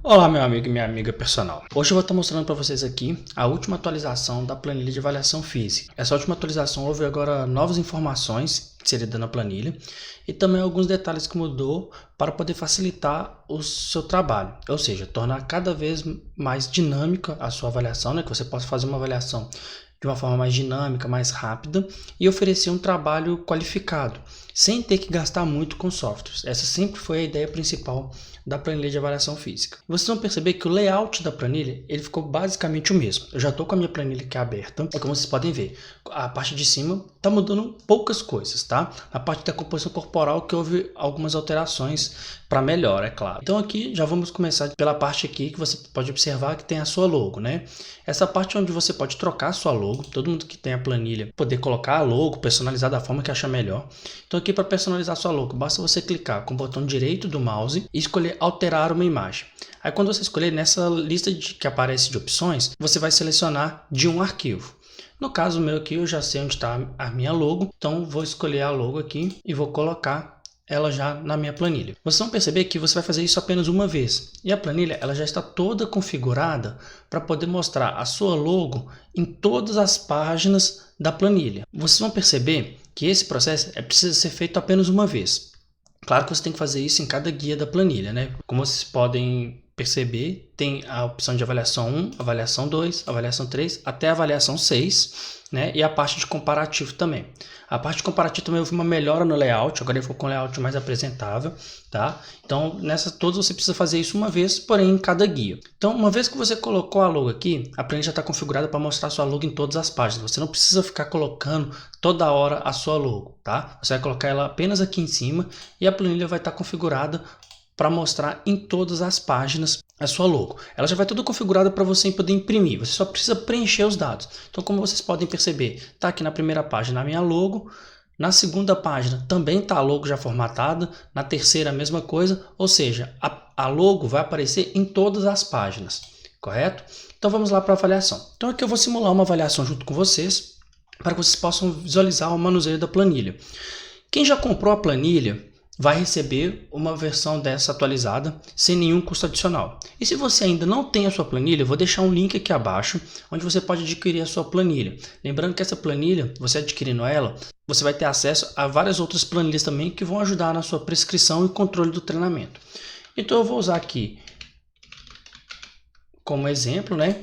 Olá, meu amigo e minha amiga personal. Hoje eu vou estar mostrando para vocês aqui a última atualização da planilha de avaliação física. Essa última atualização houve agora novas informações inseridas na planilha e também alguns detalhes que mudou para poder facilitar o seu trabalho, ou seja, tornar cada vez mais dinâmica a sua avaliação, que você possa fazer uma avaliação de uma forma mais dinâmica, mais rápida e oferecer um trabalho qualificado, sem ter que gastar muito com softwares. Essa sempre foi a ideia principal da planilha de avaliação física. Vocês vão perceber que o layout da planilha ele ficou basicamente o mesmo. Eu já estou com a minha planilha aqui aberta, como vocês podem ver. A parte de cima está mudando poucas coisas, tá? Na parte da composição corporal que houve algumas alterações para melhor, é claro. Então aqui já vamos começar pela parte aqui que você pode observar que tem a sua logo, né? Essa parte onde você pode trocar a sua logo, todo mundo que tem a planilha poder colocar a logo, personalizar da forma que achar melhor. Então aqui para personalizar a sua logo, basta você clicar com o botão direito do mouse e escolher alterar uma imagem. Aí quando você escolher nessa lista que aparece de opções, você vai selecionar de um arquivo. No caso meu aqui eu já sei onde está a minha logo, então vou escolher a logo aqui e vou colocar ela já na minha planilha. Vocês vão perceber que você vai fazer isso apenas uma vez. E a planilha ela já está toda configurada para poder mostrar a sua logo em todas as páginas da planilha. Vocês vão perceber que esse processo precisa ser feito apenas uma vez. Claro que você tem que fazer isso em cada guia da planilha, né? Como vocês podem perceber, tem a opção de avaliação 1, avaliação 2, avaliação 3, até a avaliação 6, né? E a parte de comparativo também. A parte de comparativo também houve uma melhora no layout, agora ele ficou com um layout mais apresentável, tá? Então, nessas todas você precisa fazer isso uma vez, porém em cada guia. Então, uma vez que você colocou a logo aqui, a planilha já está configurada para mostrar a sua logo em todas as páginas. Você não precisa ficar colocando toda hora a sua logo, tá? Você vai colocar ela apenas aqui em cima e a planilha vai estar configurada para mostrar em todas as páginas a sua logo. Ela já vai toda configurada para você poder imprimir, você só precisa preencher os dados. Então, como vocês podem perceber, está aqui na primeira página a minha logo, na segunda página também está a logo já formatada, na terceira a mesma coisa, ou seja, a logo vai aparecer em todas as páginas, correto? Então vamos lá para a avaliação. Então aqui eu vou simular uma avaliação junto com vocês, para que vocês possam visualizar o manuseio da planilha. Quem já comprou a planilha vai receber uma versão dessa atualizada sem nenhum custo adicional. E se você ainda não tem a sua planilha, eu vou deixar um link aqui abaixo onde você pode adquirir a sua planilha. Lembrando que essa planilha, você adquirindo ela, você vai ter acesso a várias outras planilhas também que vão ajudar na sua prescrição e controle do treinamento. Então eu vou usar aqui como exemplo, né?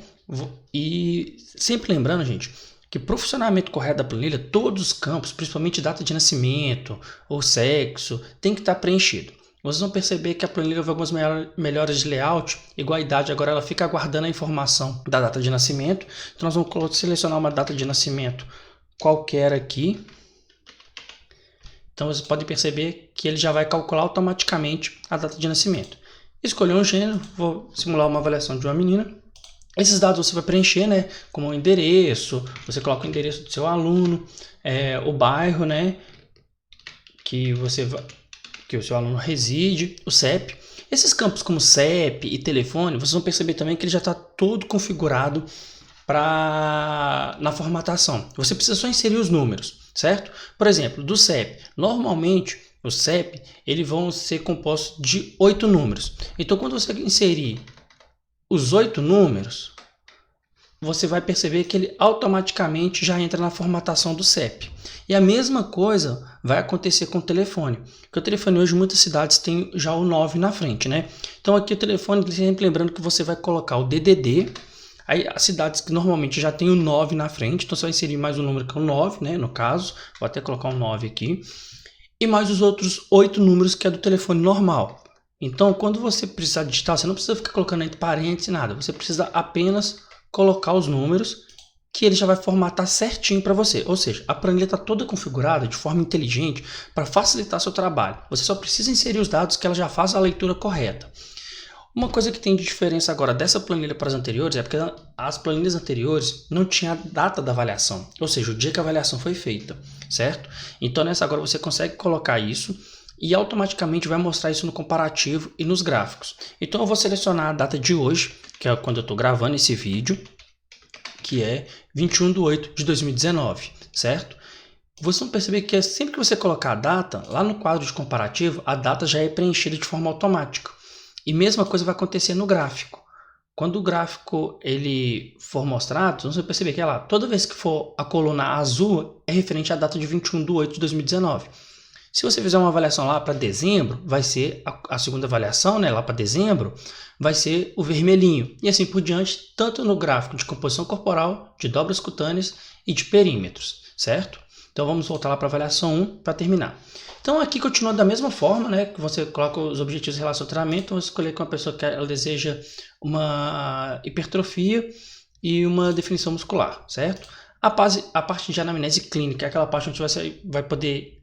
E sempre lembrando, gente, que para o funcionamento correto da planilha, todos os campos, principalmente data de nascimento ou sexo, tem que estar preenchido. Vocês vão perceber que a planilha houve algumas melhoras de layout, igual a idade, agora ela fica aguardando a informação da data de nascimento. Então nós vamos selecionar uma data de nascimento qualquer aqui. Então vocês podem perceber que ele já vai calcular automaticamente a data de nascimento. Escolher um gênero, vou simular uma avaliação de uma menina. Esses dados você vai preencher, né, como o endereço, você coloca o endereço do seu aluno, o bairro, né, que o seu aluno reside, o CEP. Esses campos como CEP e telefone, vocês vão perceber também que ele já está todo configurado na formatação. Você precisa só inserir os números, certo? Por exemplo, do CEP, normalmente o CEP eles vão ser compostos de 8 números. Então, quando você inserir os 8 números, você vai perceber que ele automaticamente já entra na formatação do CEP. E a mesma coisa vai acontecer com o telefone. Porque o telefone hoje, muitas cidades têm já o 9 na frente, né? Então aqui o telefone, sempre lembrando que você vai colocar o DDD. Aí as cidades que normalmente já tem o 9 na frente, então você vai inserir mais um número que é o 9, né? No caso, vou até colocar um 9 aqui. E mais os outros 8 números que é do telefone normal. Então, quando você precisar digitar, você não precisa ficar colocando entre parênteses nada. Você precisa apenas colocar os números que ele já vai formatar certinho para você. Ou seja, a planilha está toda configurada de forma inteligente para facilitar seu trabalho. Você só precisa inserir os dados que ela já faz a leitura correta. Uma coisa que tem de diferença agora dessa planilha para as anteriores é porque as planilhas anteriores não tinha a data da avaliação. Ou seja, o dia que a avaliação foi feita, certo? Então, nessa agora você consegue colocar isso e automaticamente vai mostrar isso no comparativo e nos gráficos. Então eu vou selecionar a data de hoje, que é quando eu estou gravando esse vídeo, que é 21/8/2019, certo? Vocês vão perceber que sempre que você colocar a data, lá no quadro de comparativo, a data já é preenchida de forma automática. E mesma coisa vai acontecer no gráfico. Quando o gráfico ele for mostrado, você vai perceber que lá, toda vez que for a coluna azul, é referente à data de 21/8/2019. Se você fizer uma avaliação lá para dezembro, vai ser a segunda avaliação, né, lá para dezembro, vai ser o vermelhinho. E assim por diante, tanto no gráfico de composição corporal, de dobras cutâneas e de perímetros, certo? Então vamos voltar lá para a avaliação 1 para terminar. Então aqui continua da mesma forma, né, que você coloca os objetivos em relação ao treinamento, você escolher que uma pessoa que ela deseja uma hipertrofia e uma definição muscular, certo? A parte de anamnese clínica é aquela parte onde você vai poder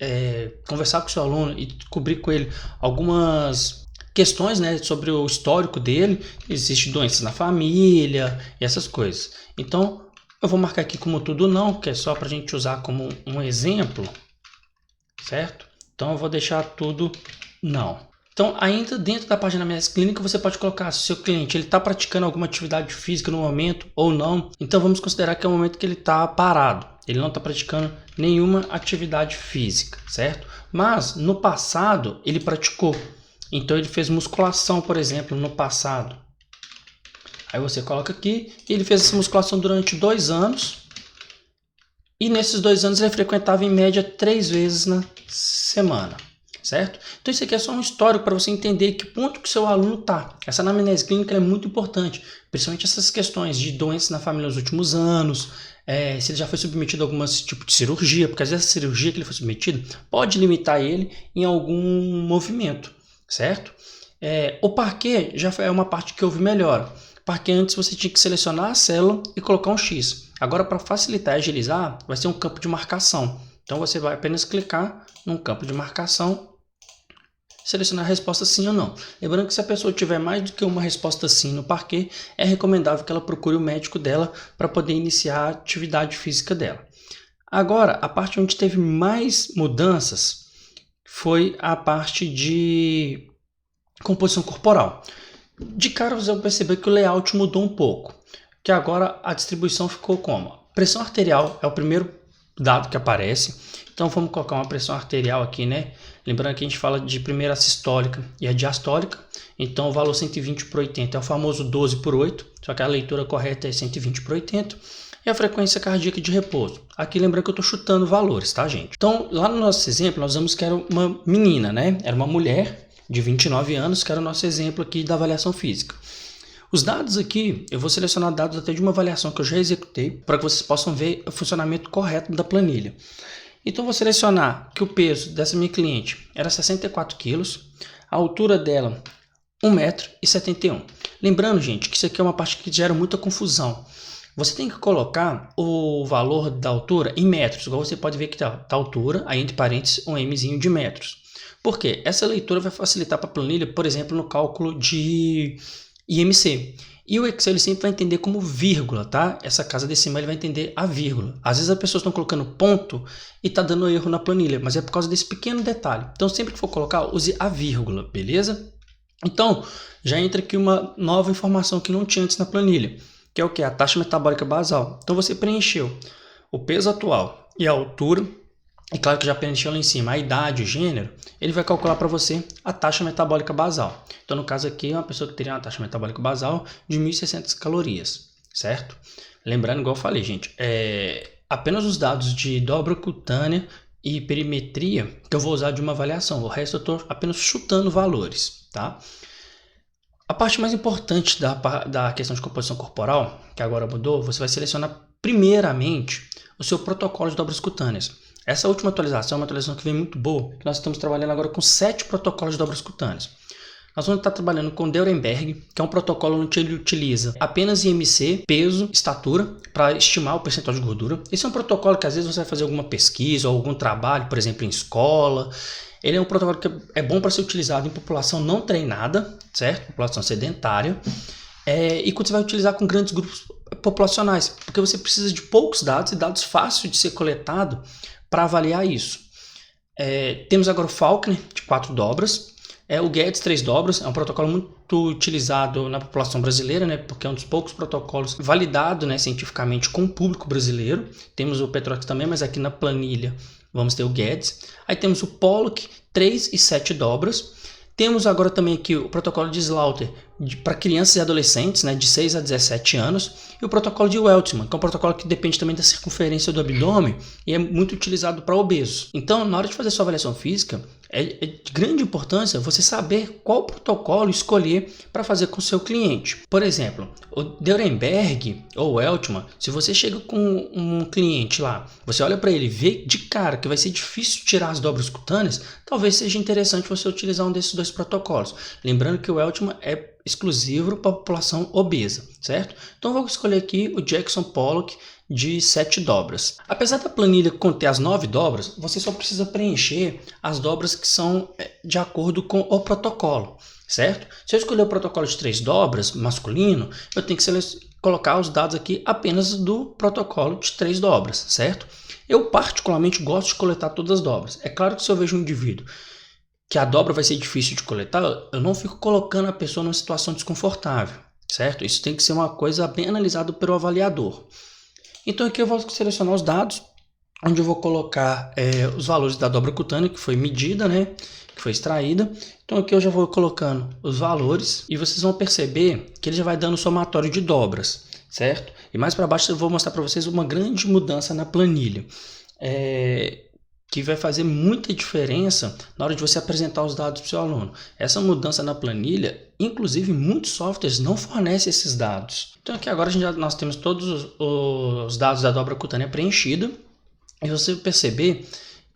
conversar com o seu aluno e cobrir com ele algumas questões, né, sobre o histórico dele, existem doenças na família e essas coisas. Então, eu vou marcar aqui como tudo não, que é só para a gente usar como um exemplo, certo? Então, eu vou deixar tudo não. Então, ainda dentro da página anamnese clínica, você pode colocar se o seu cliente está praticando alguma atividade física no momento ou não. Então, vamos considerar que é o momento que ele está parado. Ele não está praticando nenhuma atividade física, certo? Mas, no passado, ele praticou. Então, ele fez musculação, por exemplo, no passado. Aí você coloca aqui, ele fez essa musculação durante 2 anos. E nesses 2 anos, ele frequentava em média 3 vezes na semana. Certo? Então isso aqui é só um histórico para você entender que ponto que o seu aluno está. Essa anamnese clínica é muito importante, principalmente essas questões de doenças na família nos últimos anos, se ele já foi submetido a algum tipo de cirurgia, porque às vezes a cirurgia que ele foi submetido pode limitar ele em algum movimento, certo? O parquet já é uma parte que houve melhora. Parquet antes você tinha que selecionar a célula e colocar um X. Agora para facilitar e agilizar, vai ser um campo de marcação. Então você vai apenas clicar num campo de marcação, selecionar a resposta sim ou não. Lembrando que se a pessoa tiver mais do que uma resposta sim no parquet, é recomendável que ela procure o médico dela para poder iniciar a atividade física dela. Agora, a parte onde teve mais mudanças foi a parte de composição corporal. De cara você vai perceber que o layout mudou um pouco, que agora a distribuição ficou como? Pressão arterial é o primeiro dado que aparece. Então vamos colocar uma pressão arterial aqui, né? Lembrando que a gente fala de primeira a sistólica e a diastólica. Então o valor 120/80 é o famoso 12/8, só que a leitura correta é 120/80. E a frequência cardíaca de repouso. Aqui lembrando que eu estou chutando valores, tá, gente? Então lá no nosso exemplo nós vimos que era uma menina, né? Era uma mulher de 29 anos, que era o nosso exemplo aqui da avaliação física. Os dados aqui, eu vou selecionar dados até de uma avaliação que eu já executei, para que vocês possam ver o funcionamento correto da planilha. Então, eu vou selecionar que o peso dessa minha cliente era 64 quilos, a altura dela 1,71 m. Lembrando, gente, que isso aqui é uma parte que gera muita confusão. Você tem que colocar o valor da altura em metros, igual você pode ver que tá a altura, aí entre parênteses, um mzinho de metros. Por quê? Essa leitura vai facilitar para a planilha, por exemplo, no cálculo de IMC. E o Excel ele sempre vai entender como vírgula, tá? Essa casa decimal ele vai entender a vírgula. Às vezes as pessoas estão colocando ponto e tá dando erro na planilha, mas é por causa desse pequeno detalhe. Então sempre que for colocar, use a vírgula, beleza? Então, já entra aqui uma nova informação que não tinha antes na planilha, que é o que? A taxa metabólica basal. Então você preencheu o peso atual e a altura. E claro que já preencheu lá em cima a idade, o gênero, ele vai calcular para você a taxa metabólica basal. Então, no caso aqui, é uma pessoa que teria uma taxa metabólica basal de 1.600 calorias, certo? Lembrando, igual eu falei, gente, apenas os dados de dobra cutânea e perimetria que eu vou usar de uma avaliação. O resto eu estou apenas chutando valores, tá? A parte mais importante da questão de composição corporal, que agora mudou, você vai selecionar primeiramente o seu protocolo de dobras cutâneas. Essa última atualização é uma atualização que vem muito boa, que nós estamos trabalhando agora com 7 protocolos de dobras cutâneas. Nós vamos estar trabalhando com Deurenberg, que é um protocolo onde ele utiliza apenas IMC, peso, estatura, para estimar o percentual de gordura. Esse é um protocolo que às vezes você vai fazer alguma pesquisa ou algum trabalho, por exemplo, em escola. Ele é um protocolo que é bom para ser utilizado em população não treinada, certo? População sedentária. E quando você vai utilizar com grandes grupos populacionais, porque você precisa de poucos dados e dados fáceis de ser coletado para avaliar isso. Temos agora o Faulkner, de 4 dobras. O Guedes 3 dobras, é um protocolo muito utilizado na população brasileira, né, porque é um dos poucos protocolos validado, né, cientificamente com o público brasileiro. Temos o Petrox também, mas aqui na planilha vamos ter o Guedes. Aí temos o Pollock 3 e 7 dobras. Temos agora também aqui o protocolo de Slaughter para crianças e adolescentes, né, de 6 a 17 anos, e o protocolo de Weltzman, que é um protocolo que depende também da circunferência do abdômen e é muito utilizado para obesos. Então, na hora de fazer sua avaliação física, é de grande importância você saber qual protocolo escolher para fazer com o seu cliente. Por exemplo, o Durenberg ou Weltzman, se você chega com um cliente lá, você olha para ele e vê de cara que vai ser difícil tirar as dobras cutâneas, talvez seja interessante você utilizar um desses dois protocolos. Lembrando que o Weltzman é exclusivo para a população obesa, certo? Então vou escolher aqui o Jackson Pollock de 7 dobras. Apesar da planilha conter as 9 dobras, você só precisa preencher as dobras que são de acordo com o protocolo, certo? Se eu escolher o protocolo de 3 dobras, masculino, eu tenho que colocar os dados aqui apenas do protocolo de 3 dobras, certo? Eu particularmente gosto de coletar todas as dobras. É claro que se eu vejo um indivíduo que a dobra vai ser difícil de coletar, eu não fico colocando a pessoa numa situação desconfortável, certo? Isso tem que ser uma coisa bem analisada pelo avaliador. Então aqui eu vou selecionar os dados, onde eu vou colocar os valores da dobra cutânea que foi medida, né, que foi extraída. Então aqui eu já vou colocando os valores e vocês vão perceber que ele já vai dando somatório de dobras, certo? E mais para baixo eu vou mostrar para vocês uma grande mudança na planilha, que vai fazer muita diferença na hora de você apresentar os dados para o seu aluno. Essa mudança na planilha, inclusive muitos softwares não fornecem esses dados. Então aqui agora nós temos todos os dados da dobra cutânea preenchida e você perceber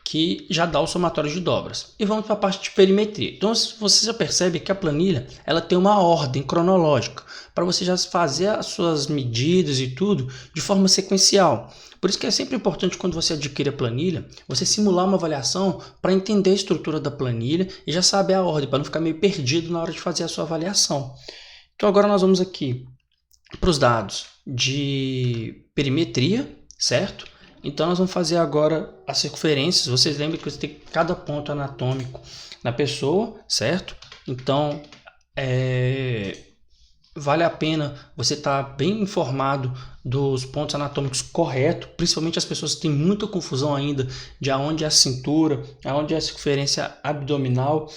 que já dá o somatório de dobras. E vamos para a parte de perimetria. Então você já percebe que a planilha ela tem uma ordem cronológica para você já fazer as suas medidas e tudo de forma sequencial. Por isso que é sempre importante quando você adquire a planilha, você simular uma avaliação para entender a estrutura da planilha e já saber a ordem, para não ficar meio perdido na hora de fazer a sua avaliação. Então agora nós vamos aqui para os dados de perimetria, certo? Então nós vamos fazer agora as circunferências. Vocês lembram que você tem cada ponto anatômico na pessoa, certo? Então vale a pena você estar bem informado dos pontos anatômicos corretos, principalmente as pessoas que têm muita confusão ainda de aonde é a cintura, aonde é a circunferência abdominal.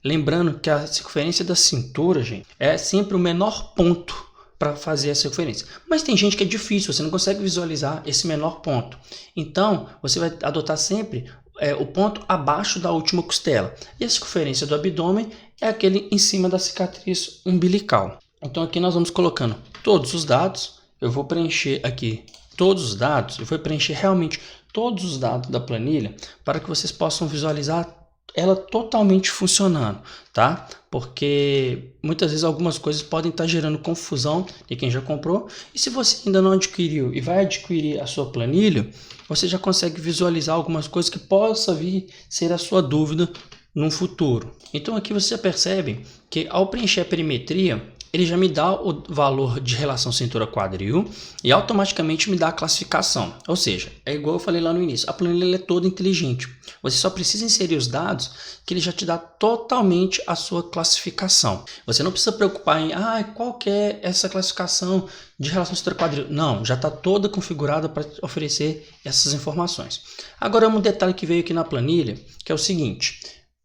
Lembrando que a circunferência da cintura, gente, é sempre o menor ponto para fazer a circunferência. Mas tem gente que é difícil, você não consegue visualizar esse menor ponto. Então, você vai adotar sempre o ponto abaixo da última costela. E a circunferência do abdômen é aquele em cima da cicatriz umbilical. Então aqui nós vamos colocando todos os dados. Eu vou preencher aqui todos os dados. Eu vou preencher realmente todos os dados da planilha para que vocês possam visualizar ela totalmente funcionando, tá? Porque muitas vezes algumas coisas podem estar gerando confusão de quem já comprou. E se você ainda não adquiriu e vai adquirir a sua planilha, você já consegue visualizar algumas coisas que possa vir ser a sua dúvida no futuro. Então aqui você já percebe que ao preencher a perimetria, ele já me dá o valor de relação cintura-quadril e automaticamente me dá a classificação. Ou seja, é igual eu falei lá no início, a planilha é toda inteligente. Você só precisa inserir os dados que ele já te dá totalmente a sua classificação. Você não precisa preocupar em qual que é essa classificação de relação cintura-quadril. Não, já está toda configurada para oferecer essas informações. Agora um detalhe que veio aqui na planilha, que é o seguinte: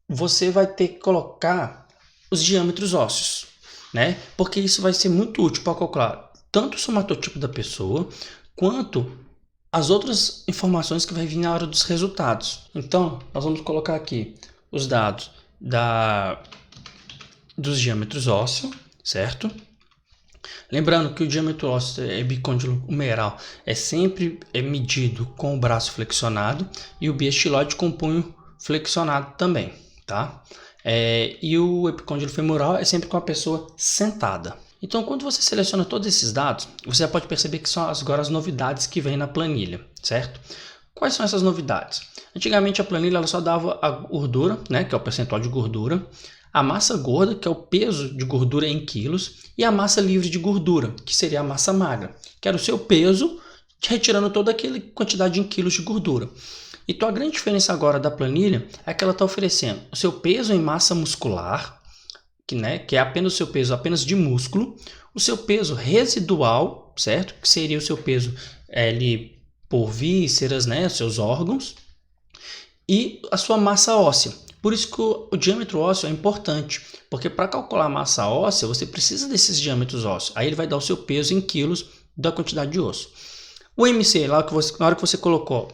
você vai ter que colocar os diâmetros ósseos, né? Porque isso vai ser muito útil para calcular tanto o somatotipo da pessoa quanto as outras informações que vai vir na hora dos resultados. Então, nós vamos colocar aqui os dados dos diâmetros ósseos, certo? Lembrando que o diâmetro ósseo bicôndilo humeral é sempre medido com o braço flexionado e o biestiloide com o punho flexionado também, tá? E o epicôndilo femoral é sempre com a pessoa sentada. Então, quando você seleciona todos esses dados, você já pode perceber que são agora as novidades que vêm na planilha, certo? Quais são essas novidades? Antigamente a planilha ela só dava a gordura, né, que é o percentual de gordura, a massa gorda, que é o peso de gordura em quilos, e a massa livre de gordura, que seria a massa magra, que era o seu peso, retirando toda aquela quantidade em quilos de gordura. Então a grande diferença agora da planilha é que ela está oferecendo o seu peso em massa muscular, que é apenas o seu peso apenas de músculo, o seu peso residual, certo? Que seria o seu peso ali por vísceras, né? Seus órgãos, e a sua massa óssea. Por isso que o diâmetro ósseo é importante, porque para calcular a massa óssea, você precisa desses diâmetros ósseos. Aí ele vai dar o seu peso em quilos da quantidade de osso. O MC, na hora que você colocou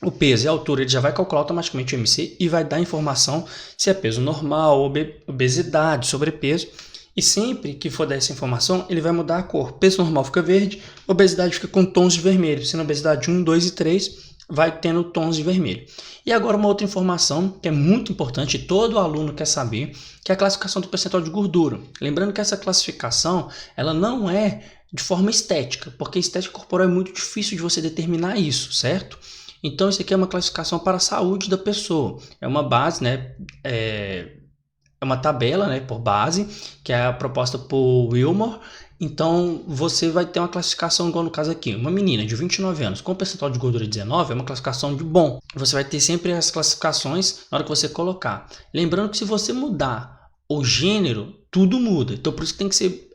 o peso e a altura, ele já vai calcular automaticamente o MC e vai dar informação se é peso normal, obesidade, sobrepeso. E sempre que for dar essa informação, ele vai mudar a cor. Peso normal fica verde, obesidade fica com tons de vermelho. Sendo obesidade 1, 2 e 3, vai tendo tons de vermelho. E agora uma outra informação que é muito importante, todo aluno quer saber, que é a classificação do percentual de gordura. Lembrando que essa classificação, ela não é de forma estética, porque estética corporal é muito difícil de você determinar isso, certo? Então isso aqui é uma classificação para a saúde da pessoa. É uma base, né? É uma tabela, né, por base, que é proposta por Wilmore. Então, você vai ter uma classificação, igual no caso aqui, uma menina de 29 anos com percentual de gordura de 19, é uma classificação de bom. Você vai ter sempre as classificações na hora que você colocar. Lembrando que se você mudar o gênero, tudo muda. Então, por isso que tem que ser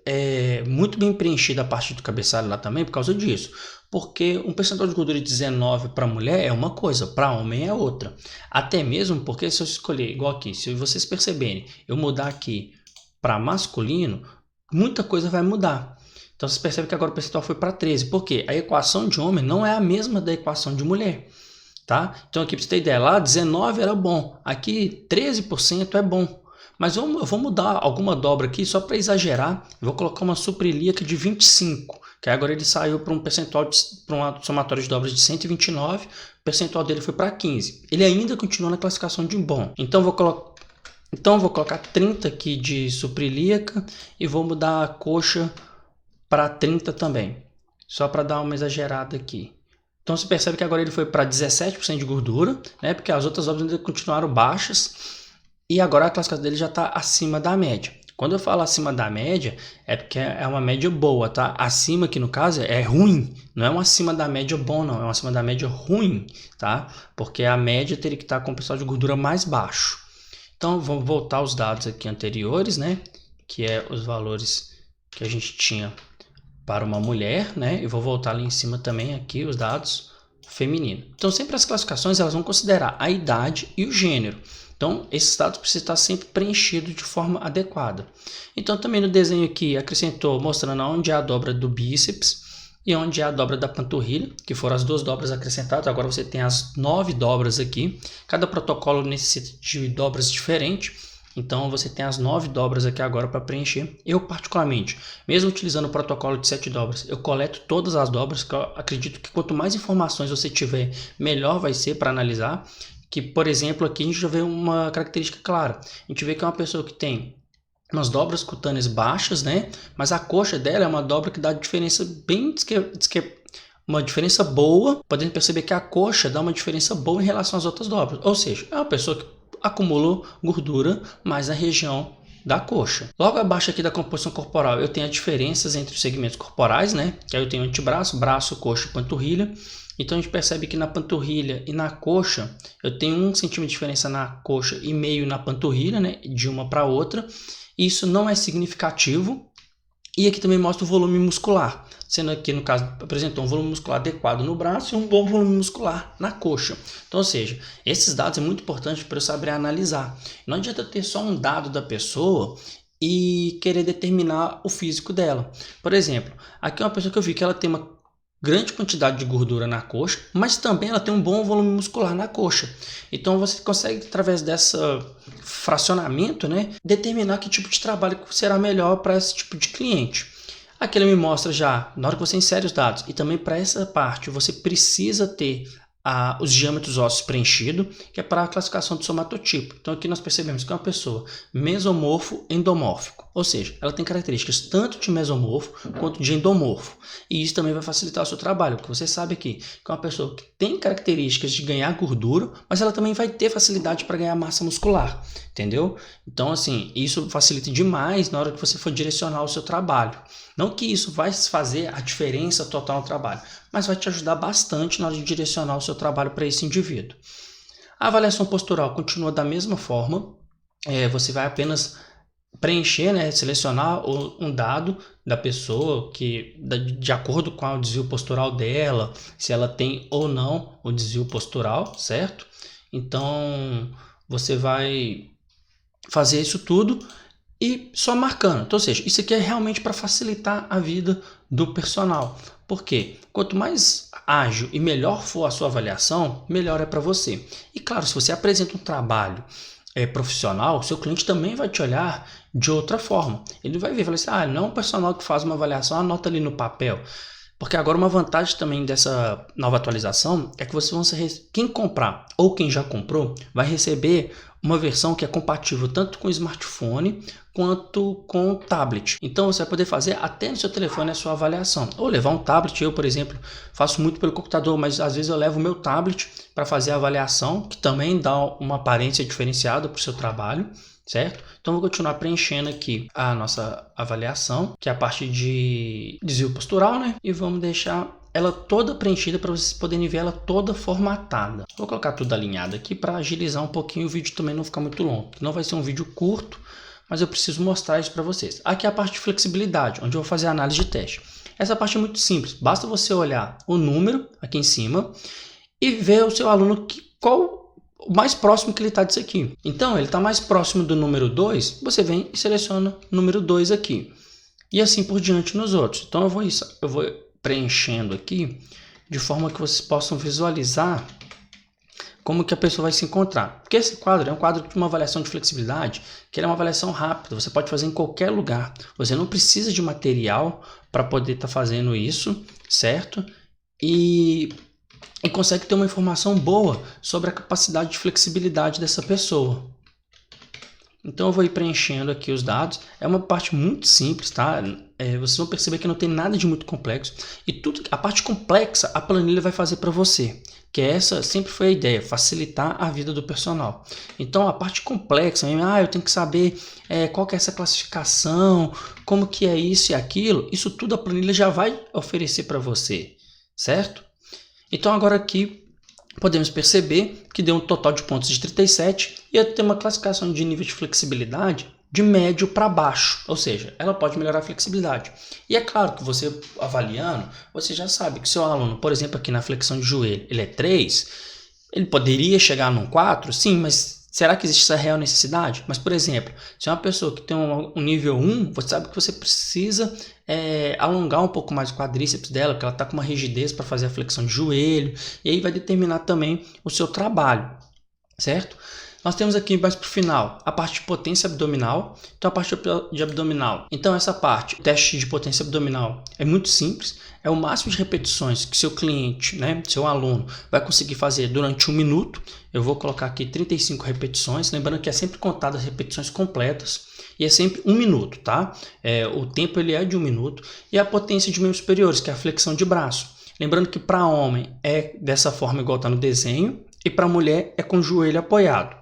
muito bem preenchida a parte do cabeçalho lá também, por causa disso. Porque um percentual de gordura de 19 para mulher é uma coisa, para homem é outra. Até mesmo porque se eu escolher, igual aqui, se vocês perceberem, eu mudar aqui para masculino, muita coisa vai mudar. Então vocês percebem que agora o percentual foi para 13. Por quê? A equação de homem não é a mesma da equação de mulher. Tá? Então aqui para você ter ideia, lá 19 era bom, aqui 13% é bom. Mas eu vou mudar alguma dobra aqui só para exagerar. Eu vou colocar uma suprilíaca de 25, que agora ele saiu para um percentual, para um somatório de dobras de 129, o percentual dele foi para 15. Ele ainda continua na classificação de bom. Então vou colocar 30 aqui de suprilíaca e vou mudar a coxa para 30 também, só para dar uma exagerada aqui. Então você percebe que agora ele foi para 17% de gordura, né? Porque as outras dobras ainda continuaram baixas. E agora a classificação dele já está acima da média. Quando eu falo acima da média, é porque é uma média boa, tá? Acima aqui no caso é ruim. Não é um acima da média bom, não. É um acima da média ruim, tá? Porque a média teria que estar com o percentual de gordura mais baixo. Então vamos voltar aos dados aqui anteriores, né? Que é os valores que a gente tinha para uma mulher, né? E vou voltar ali em cima também aqui os dados feminino. Então sempre as classificações elas vão considerar a idade e o gênero. Então, esses dados precisam estar sempre preenchidos de forma adequada. Então, também no desenho aqui, acrescentou mostrando onde é a dobra do bíceps e onde é a dobra da panturrilha, que foram as duas dobras acrescentadas. Agora você tem as 9 dobras aqui. Cada protocolo necessita de dobras diferentes. Então, você tem as 9 dobras aqui agora para preencher. Eu, particularmente, mesmo utilizando o protocolo de 7 dobras, eu coleto todas as dobras, que eu acredito que quanto mais informações você tiver, melhor vai ser para analisar. Que, por exemplo, aqui a gente já vê uma característica clara. A gente vê que é uma pessoa que tem umas dobras cutâneas baixas, né? Mas a coxa dela é uma dobra que dá diferença bem... uma diferença boa. Podemos perceber que a coxa dá uma diferença boa em relação às outras dobras. Ou seja, é uma pessoa que acumula gordura mais na região da coxa. Logo abaixo aqui da composição corporal eu tenho as diferenças entre os segmentos corporais, né? Que aí eu tenho antebraço, braço, coxa e panturrilha. Então a gente percebe que na panturrilha e na coxa eu tenho 1 centímetro de diferença na coxa e meio na panturrilha, né, de uma para outra. Isso não é significativo. E aqui também mostra o volume muscular, sendo aqui no caso apresentou um volume muscular adequado no braço e um bom volume muscular na coxa. Então, ou seja, esses dados é muito importante para eu saber analisar. Não adianta ter só um dado da pessoa e querer determinar o físico dela. Por exemplo, aqui é uma pessoa que eu vi que ela tem uma grande quantidade de gordura na coxa, mas também ela tem um bom volume muscular na coxa. Então você consegue, através dessa fracionamento, né, determinar que tipo de trabalho será melhor para esse tipo de cliente. Aqui ele me mostra já, na hora que você insere os dados, e também para essa parte você precisa ter os diâmetros ósseos preenchidos, que é para a classificação do somatotipo. Então aqui nós percebemos que é uma pessoa mesomorfo endomórfico, ou seja, ela tem características tanto de mesomorfo quanto de endomorfo. E isso também vai facilitar o seu trabalho, porque você sabe aqui que é uma pessoa que tem características de ganhar gordura, mas ela também vai ter facilidade para ganhar massa muscular, entendeu? Então assim, isso facilita demais na hora que você for direcionar o seu trabalho. Não que isso vai fazer a diferença total no trabalho, mas vai te ajudar bastante na hora de direcionar o seu trabalho para esse indivíduo. A avaliação postural continua da mesma forma. Você vai apenas preencher, né, selecionar um dado da pessoa que, de acordo com o desvio postural dela, se ela tem ou não o desvio postural, certo? Então, você vai fazer isso tudo e só marcando. Então, ou seja, isso aqui é realmente para facilitar a vida do personal. Por quê? Quanto mais ágil e melhor for a sua avaliação, melhor é para você. E claro, se você apresenta um trabalho profissional, seu cliente também vai te olhar de outra forma. Ele vai ver e falar assim, não é um personal que faz uma avaliação, anota ali no papel. Porque agora uma vantagem também dessa nova atualização é que quem comprar ou quem já comprou vai receber uma versão que é compatível tanto com smartphone quanto com tablet. Então você vai poder fazer até no seu telefone a sua avaliação. Ou levar um tablet, eu por exemplo faço muito pelo computador, mas às vezes eu levo o meu tablet para fazer a avaliação, que também dá uma aparência diferenciada para o seu trabalho. Certo? Então vou continuar preenchendo aqui a nossa avaliação, que é a parte de desvio postural, né? E vamos deixar ela toda preenchida para vocês poderem ver ela toda formatada. Vou colocar tudo alinhado aqui para agilizar um pouquinho o vídeo também não ficar muito longo. Não vai ser um vídeo curto, mas eu preciso mostrar isso para vocês. Aqui é a parte de flexibilidade, onde eu vou fazer a análise de teste. Essa parte é muito simples, basta você olhar o número aqui em cima e ver o seu aluno qual o mais próximo que ele está disso aqui. Então, ele está mais próximo do número 2, você vem e seleciona o número 2 aqui. E assim por diante nos outros. Então, eu vou preenchendo aqui, de forma que vocês possam visualizar como que a pessoa vai se encontrar. Porque esse quadro é um quadro de uma avaliação de flexibilidade, que é uma avaliação rápida, você pode fazer em qualquer lugar. Você não precisa de material para poder estar fazendo isso, certo? E consegue ter uma informação boa sobre a capacidade de flexibilidade dessa pessoa. Então eu vou ir preenchendo aqui os dados. É uma parte muito simples, tá? Vocês vão perceber que não tem nada de muito complexo. E a parte complexa a planilha vai fazer para você. Que essa sempre foi a ideia, facilitar a vida do personal. Então a parte complexa, eu tenho que saber qual que é essa classificação, como que é isso e aquilo. Isso tudo a planilha já vai oferecer para você, certo? Então agora aqui podemos perceber que deu um total de pontos de 37 e eu tenho uma classificação de nível de flexibilidade de médio para baixo, ou seja, ela pode melhorar a flexibilidade. E é claro que você avaliando, você já sabe que seu aluno, por exemplo, aqui na flexão de joelho, ele é 3, ele poderia chegar num 4, sim, mas será que existe essa real necessidade? Mas, por exemplo, se é uma pessoa que tem um nível 1, você sabe que você precisa alongar um pouco mais o quadríceps dela, porque ela está com uma rigidez para fazer a flexão de joelho, e aí vai determinar também o seu trabalho, certo? Nós temos aqui mais para o final a parte de potência abdominal. Então a parte de abdominal. Então essa parte, o teste de potência abdominal é muito simples. É o máximo de repetições que seu cliente, seu aluno, vai conseguir fazer durante 1 minuto. Eu vou colocar aqui 35 repetições. Lembrando que é sempre contado as repetições completas. E é sempre 1 minuto, tá? O tempo ele é de 1 minuto. E a potência de membros superiores, que é a flexão de braço. Lembrando que para homem é dessa forma igual está no desenho. E para mulher é com o joelho apoiado.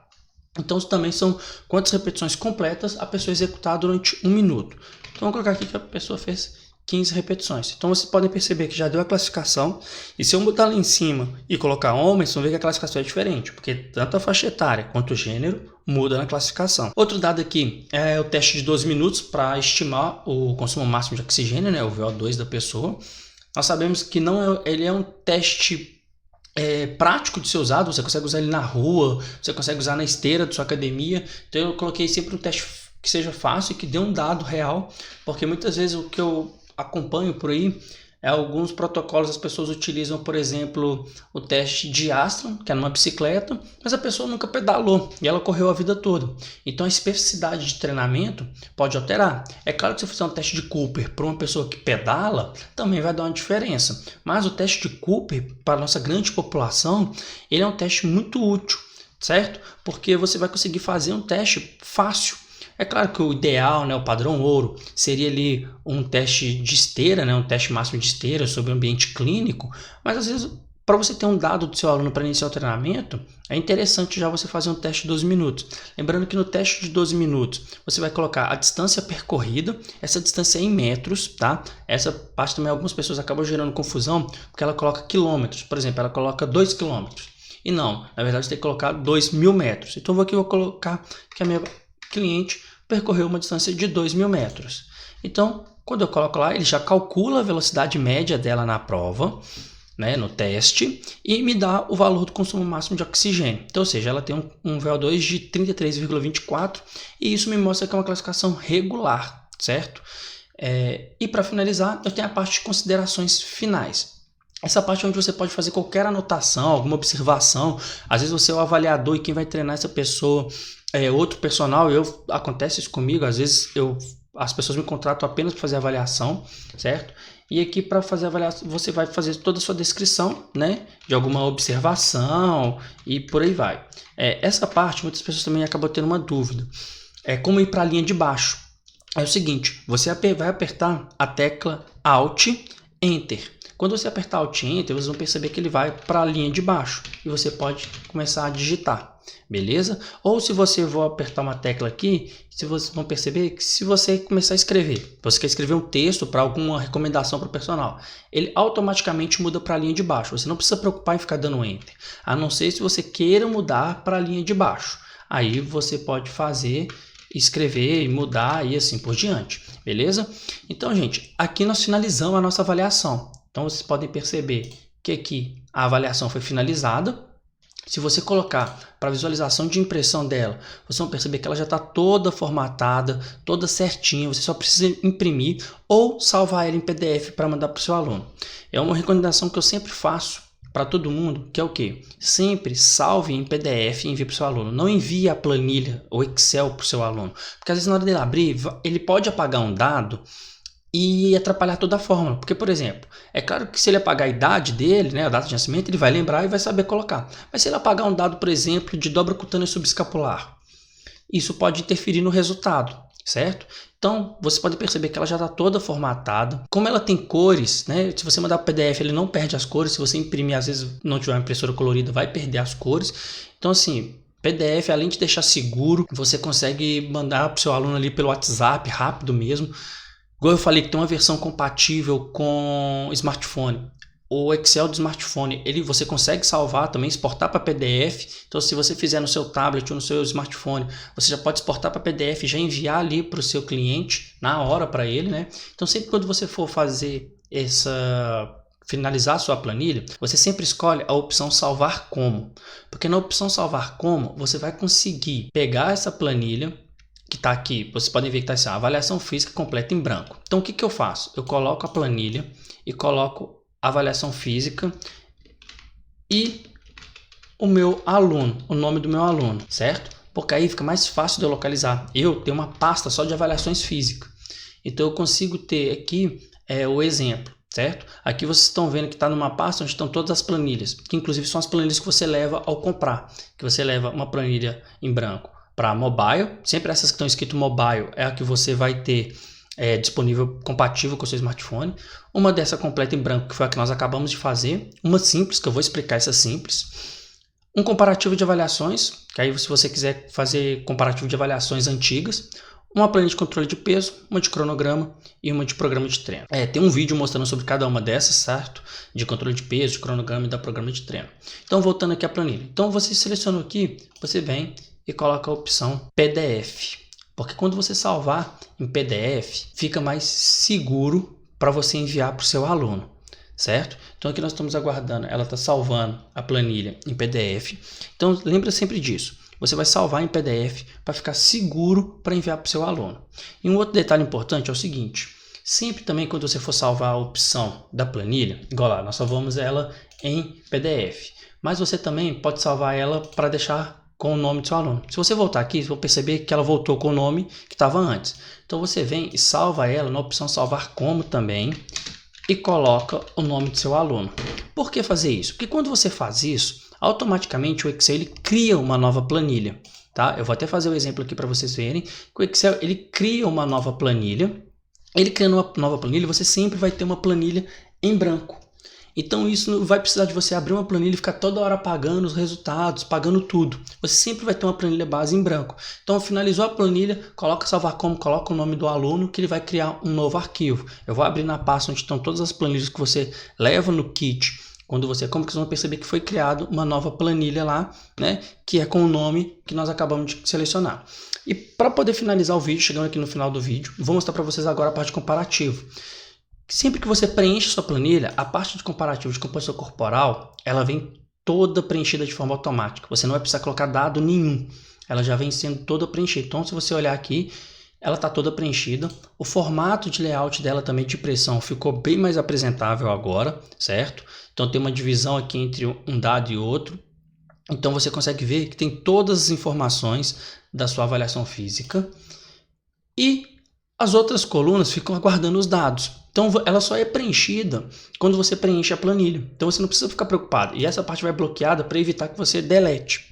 Então, isso também são quantas repetições completas a pessoa executar durante 1 minuto. Então, vou colocar aqui que a pessoa fez 15 repetições. Então, vocês podem perceber que já deu a classificação. E se eu botar lá em cima e colocar homens, vocês vão ver que a classificação é diferente. Porque tanto a faixa etária quanto o gênero muda na classificação. Outro dado aqui é o teste de 12 minutos para estimar o consumo máximo de oxigênio, o VO2 da pessoa. Nós sabemos que ele é um teste prático de ser usado, você consegue usar ele na rua, você consegue usar na esteira da sua academia. Então eu coloquei sempre um teste que seja fácil e que dê um dado real, porque muitas vezes o que eu acompanho por aí alguns protocolos as pessoas utilizam, por exemplo, o teste de Astron, que é numa bicicleta, mas a pessoa nunca pedalou e ela correu a vida toda. Então a especificidade de treinamento pode alterar. É claro que se eu fizer um teste de Cooper para uma pessoa que pedala, também vai dar uma diferença. Mas o teste de Cooper, para a nossa grande população, ele é um teste muito útil, certo? Porque você vai conseguir fazer um teste fácil. É claro que o ideal, o padrão ouro, seria ali um teste de esteira, um teste máximo de esteira sobre o ambiente clínico, mas às vezes para você ter um dado do seu aluno para iniciar o treinamento, é interessante já você fazer um teste de 12 minutos. Lembrando que no teste de 12 minutos, você vai colocar a distância percorrida, essa distância é em metros, tá? Essa parte também algumas pessoas acabam gerando confusão, porque ela coloca quilômetros, por exemplo, ela coloca 2 quilômetros. E não, na verdade você tem que colocar 2.000 metros. Então eu vou colocar que a minha cliente percorreu uma distância de 2.000 metros. Então, quando eu coloco lá, ele já calcula a velocidade média dela na prova, né, no teste e me dá o valor do consumo máximo de oxigênio. Então, ou seja, ela tem um VO2 de 33,24 e isso me mostra que é uma classificação regular, certo? E para finalizar, eu tenho a parte de considerações finais. Essa parte é onde você pode fazer qualquer anotação, alguma observação. Às vezes você é o avaliador e quem vai treinar essa pessoa é outro personal. Acontece isso comigo, às vezes as pessoas me contratam apenas para fazer avaliação, certo? E aqui para fazer a avaliação você vai fazer toda a sua descrição, né, de alguma observação e por aí vai. Essa parte muitas pessoas também acabam tendo uma dúvida. Como ir para a linha de baixo. É o seguinte, você vai apertar a tecla Alt, Enter. Quando você apertar Alt Enter, vocês vão perceber que ele vai para a linha de baixo e você pode começar a digitar, beleza? Ou se você for apertar uma tecla aqui, vocês vão perceber que se você começar a escrever, você quer escrever um texto para alguma recomendação para o personal, ele automaticamente muda para a linha de baixo. Você não precisa preocupar em ficar dando Enter, a não ser se você queira mudar para a linha de baixo. Aí você pode escrever e mudar e assim por diante, beleza? Então, gente, aqui nós finalizamos a nossa avaliação. Então, vocês podem perceber que aqui a avaliação foi finalizada. Se você colocar para visualização de impressão dela, vocês vão perceber que ela já está toda formatada, toda certinha. Você só precisa imprimir ou salvar ela em PDF para mandar para o seu aluno. É uma recomendação que eu sempre faço para todo mundo, que é o quê? Sempre salve em PDF e envie para o seu aluno. Não envie a planilha ou Excel para o seu aluno. Porque às vezes na hora dele abrir, ele pode apagar um dado e atrapalhar toda a fórmula. Porque, por exemplo, é claro que se ele apagar a idade dele, né, a data de nascimento, ele vai lembrar e vai saber colocar. Mas se ele apagar um dado, por exemplo, de dobra cutânea subescapular, isso pode interferir no resultado, certo? Então, você pode perceber que ela já está toda formatada. Como ela tem cores, né, se você mandar para o PDF, ele não perde as cores. Se você imprimir, às vezes não tiver uma impressora colorida, vai perder as cores. Então, assim, PDF, além de deixar seguro, você consegue mandar para o seu aluno ali pelo WhatsApp, rápido mesmo. Igual eu falei que tem uma versão compatível com smartphone. O Excel do smartphone, você consegue salvar também, exportar para PDF. Então, se você fizer no seu tablet ou no seu smartphone, você já pode exportar para PDF e já enviar ali para o seu cliente na hora para ele, né? Então, sempre quando você for finalizar a sua planilha, você sempre escolhe a opção salvar como. Porque na opção salvar como, você vai conseguir pegar essa planilha que está aqui, vocês podem ver que está assim, avaliação física completa em branco. Então, o que eu faço? Eu coloco a planilha e coloco a avaliação física e o meu aluno, o nome do meu aluno, certo? Porque aí fica mais fácil de eu localizar. Eu tenho uma pasta só de avaliações físicas. Então, eu consigo ter aqui o exemplo, certo? Aqui vocês estão vendo que está numa pasta onde estão todas as planilhas, que inclusive são as planilhas que você leva ao comprar, que você leva uma planilha em branco para mobile, sempre essas que estão escrito mobile é a que você vai ter disponível, compatível com o seu smartphone. Uma dessa completa em branco, que foi a que nós acabamos de fazer. Uma simples, que eu vou explicar essa simples. Um comparativo de avaliações, que aí se você quiser fazer comparativo de avaliações antigas. Uma planilha de controle de peso, uma de cronograma e uma de programa de treino. Tem um vídeo mostrando sobre cada uma dessas, certo? De controle de peso, de cronograma e da programa de treino. Então, voltando aqui à planilha. Então, você seleciona aqui, você vem e coloca a opção PDF. Porque quando você salvar em PDF, fica mais seguro para você enviar para o seu aluno, certo? Então aqui nós estamos aguardando, ela está salvando a planilha em PDF. Então lembra sempre disso, você vai salvar em PDF para ficar seguro para enviar para o seu aluno. E um outro detalhe importante é o seguinte, sempre também quando você for salvar a opção da planilha, igual lá, nós salvamos ela em PDF, mas você também pode salvar ela para deixar com o nome do seu aluno. Se você voltar aqui, você vai perceber que ela voltou com o nome que estava antes. Então você vem e salva ela na opção salvar como também e coloca o nome do seu aluno. Por que fazer isso? Porque quando você faz isso, automaticamente o Excel ele cria uma nova planilha. Tá? Eu vou até fazer o exemplo aqui para vocês verem que o Excel ele cria uma nova planilha. Ele criando uma nova planilha, você sempre vai ter uma planilha em branco. Então isso não vai precisar de você abrir uma planilha e ficar toda hora apagando os resultados, pagando tudo. Você sempre vai ter uma planilha base em branco. Então finalizou a planilha, coloca salvar como, coloca o nome do aluno que ele vai criar um novo arquivo. Eu vou abrir na pasta onde estão todas as planilhas que você leva no kit. Quando você compra, vocês vão perceber que foi criado uma nova planilha lá, né, que é com o nome que nós acabamos de selecionar. E para poder finalizar o vídeo, chegando aqui no final do vídeo, vou mostrar para vocês agora a parte comparativa. Sempre que você preenche sua planilha, a parte de comparativo de composição corporal, ela vem toda preenchida de forma automática. Você não vai precisar colocar dado nenhum. Ela já vem sendo toda preenchida. Então, se você olhar aqui, ela está toda preenchida. O formato de layout dela também de pressão ficou bem mais apresentável agora, certo? Então, tem uma divisão aqui entre um dado e outro. Então, você consegue ver que tem todas as informações da sua avaliação física. E as outras colunas ficam aguardando os dados. Então, ela só é preenchida quando você preenche a planilha. Então, você não precisa ficar preocupado. E essa parte vai bloqueada para evitar que você delete,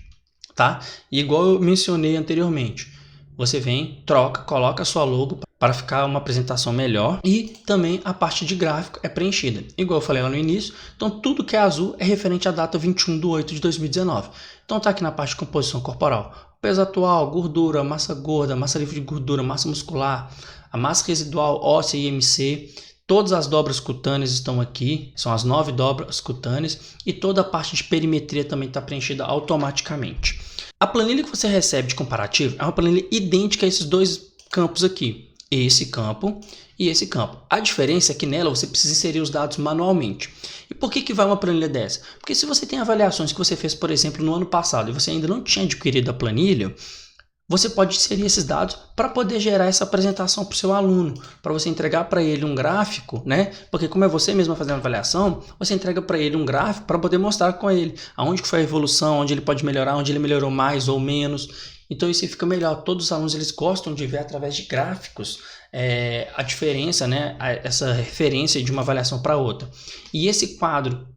tá? E igual eu mencionei anteriormente, você vem, troca, coloca a sua logo para ficar uma apresentação melhor. E também a parte de gráfico é preenchida. Igual eu falei lá no início, então tudo que é azul é referente à data 21/8/2019. Então, tá aqui na parte de composição corporal. Peso atual, gordura, massa gorda, massa livre de gordura, massa muscular, a massa residual óssea e IMC, todas as dobras cutâneas estão aqui, são as 9 dobras cutâneas, e toda a parte de perimetria também está preenchida automaticamente. A planilha que você recebe de comparativo é uma planilha idêntica a esses dois campos aqui, esse campo e esse campo. A diferença é que nela você precisa inserir os dados manualmente. E por que vai uma planilha dessa? Porque se você tem avaliações que você fez, por exemplo, no ano passado e você ainda não tinha adquirido a planilha, você pode inserir esses dados para poder gerar essa apresentação para o seu aluno, para você entregar para ele um gráfico, né? Porque como é você mesmo fazendo a avaliação, você entrega para ele um gráfico para poder mostrar com ele aonde que foi a evolução, onde ele pode melhorar, onde ele melhorou mais ou menos. Então isso fica melhor. Todos os alunos eles gostam de ver através de gráficos a diferença, né? Essa referência de uma avaliação para outra. E esse quadro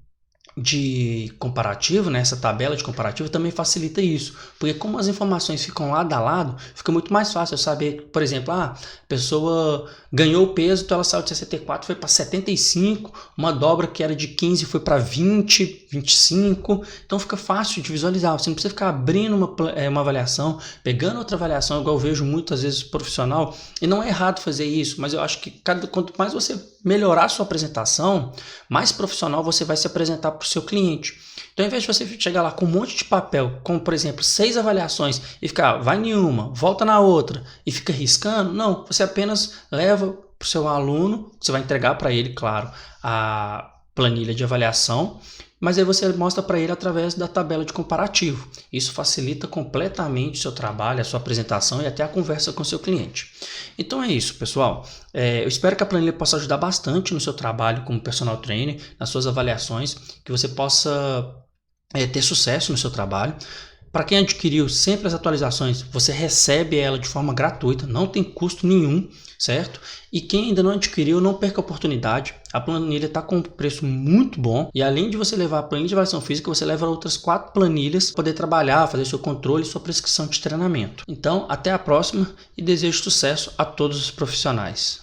de comparativo, né, essa tabela de comparativo também facilita isso, porque como as informações ficam lado a lado, fica muito mais fácil eu saber, por exemplo, a pessoa ganhou peso, então ela saiu de 64, foi para 75, uma dobra que era de 15 foi para 20, 25, então fica fácil de visualizar, você não precisa ficar abrindo uma avaliação, pegando outra avaliação, igual eu vejo muitas vezes profissional, e não é errado fazer isso, mas eu acho que quanto mais você melhorar a sua apresentação, mais profissional você vai se apresentar para o seu cliente. Então, ao invés de você chegar lá com um monte de papel, como por exemplo 6 avaliações e ficar, vai em uma, volta na outra e fica riscando, não, você apenas leva para o seu aluno, você vai entregar para ele, claro, a planilha de avaliação, mas aí você mostra para ele através da tabela de comparativo. Isso facilita completamente o seu trabalho, a sua apresentação e até a conversa com o seu cliente. Então é isso, pessoal. Eu espero que a planilha possa ajudar bastante no seu trabalho como personal trainer, nas suas avaliações, que você possa ter sucesso no seu trabalho. Para quem adquiriu sempre as atualizações, você recebe ela de forma gratuita, não tem custo nenhum, certo? E quem ainda não adquiriu, não perca a oportunidade. A planilha está com um preço muito bom e além de você levar a planilha de avaliação física, você leva outras 4 planilhas para poder trabalhar, fazer seu controle e sua prescrição de treinamento. Então, até a próxima e desejo sucesso a todos os profissionais.